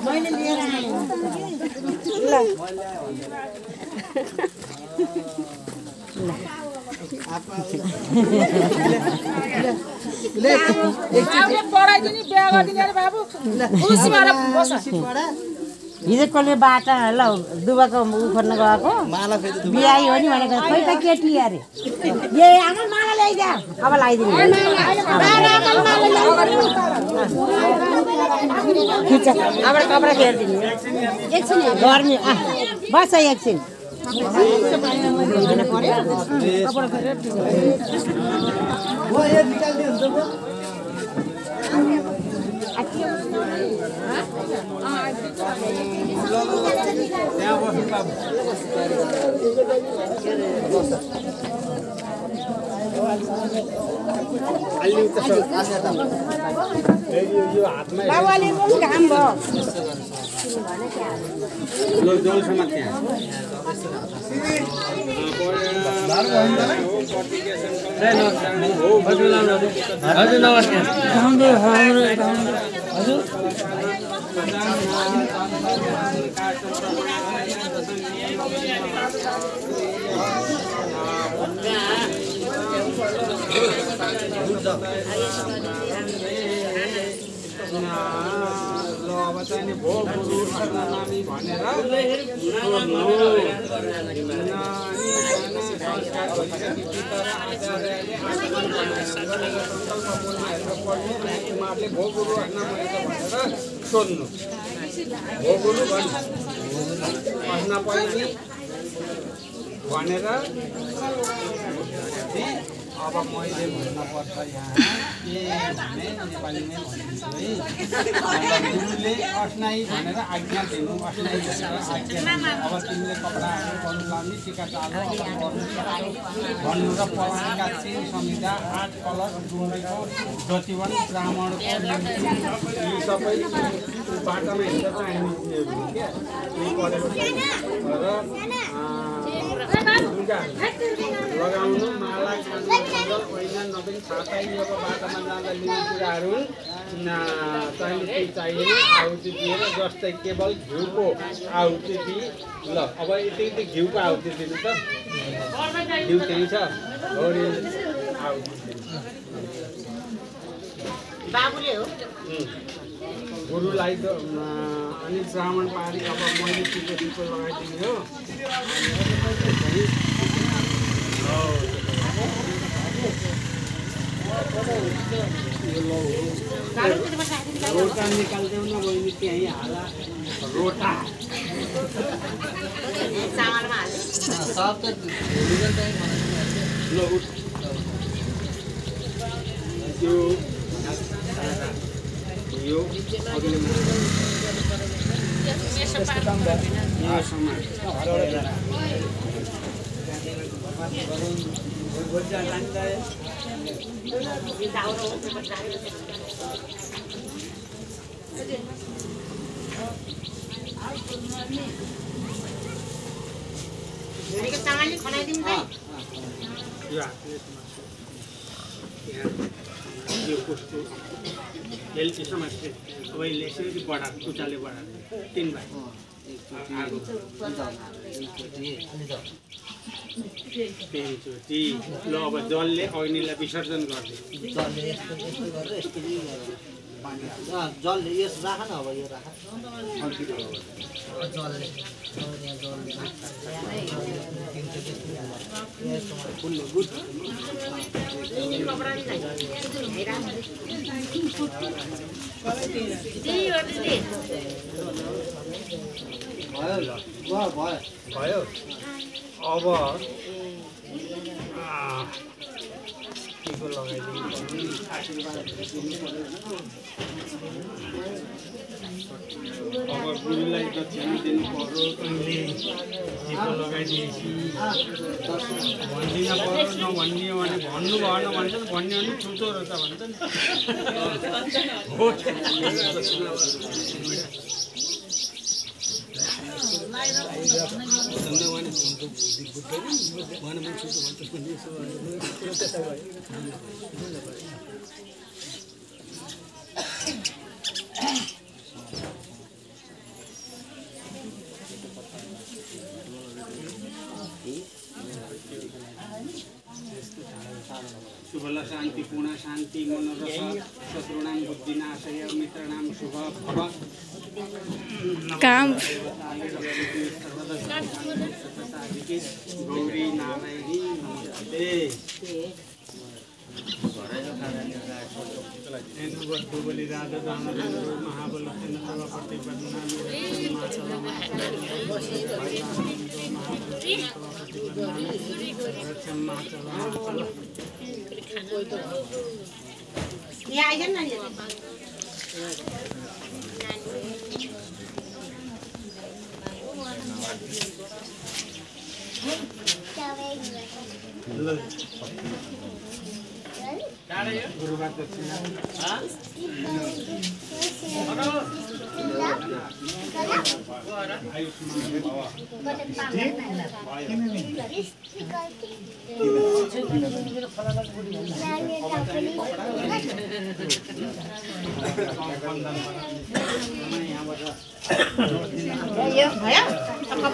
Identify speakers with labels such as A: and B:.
A: मैले लिएर आएँ ल
B: पढाइदिने बिहा गरिदिने अरे बाबु खुसी भएर बस
A: हिजो कसले बाटा ल दुबाको उ खोज्न गएको बिहाई हो नि भनेको खोइ त केटी अरे ए आमा माला ल्याइदिया अब लगाइदिनु अब कपडा फेरिदिनु एकछिन गर्मी बस एकछिन बाबुले पनि घाम भयो
C: हजुर नमस्कार हजुर
D: ल अब चाहिँ भो गुरु नानी भनेर उहाँहरूले भो गुरु भनेर सोध्नु भो गुरु भन्न पहिली भनेर अब मैले भन्नुपर्छ यहाँ के भने नेपालीमै भनिदिन्छु है गुरुले अस्नाई भनेर आज्ञा दिनु अस्नाई भनेर आज्ञा दिनु अब तिमीले कपडाहरू गर्नु लाउने टिका चालो भन्नु र पढाएका 3 संहिता 8 कलश डुम्रेको जतिवन ब्राह्मणको यी सबै बाटोमा हिँड्दा चाहिँ हामी पढेको र लगाउनु माला पहिला नबिन छाताइएको बाटोमा जाँदा लिने कुराहरू चाहिने चाहिने आहुति दिएर जस्तै केवल घिउको आहुति दिए ल अब यति घिउको आहुति दिनु त घिउ त्यही छ आहुति
A: बाबुले हो
D: गुरुलाई अनि ब्राह्मण पारी अब मैले टिको लगाइदिने हो रोटा निकाल्देऊ न बहिनी त्यहीँ हाला रोटा यो अघिल्लो
A: चामलले खनाइदिउँ है
D: यो कस्तो हेल्थ समस्या अहिले यसरी बढा उचाले बढा 3 भाइ पेनचोटी ल अब जलले अग्निलाई विसर्जन गर्ने
C: जलले यस राख न अब यो राख जलले
D: भयो अब टिको लगाइदिनु अब गुरुलाई त दिनु पर्यो कहिले टिको लगाइदिएपछि भनिदिन पर्यो नभनिदियो भने भन्नु भएन भन्छ नि भन्यो भने छुटो रहेछ भन्छ नि शुभल शांति पूर्ण शांति मनोरथ शत्रुणाम बुद्धिनाशय मित्रणाम शुभ भव
E: काम
D: गौरी नारायणी नमस्ते बलि राधा दानवेन्द्र महाबल प्रतिपन्ना
A: यहाँ आइज न
D: गुरुवार दक्षिणा
A: भयो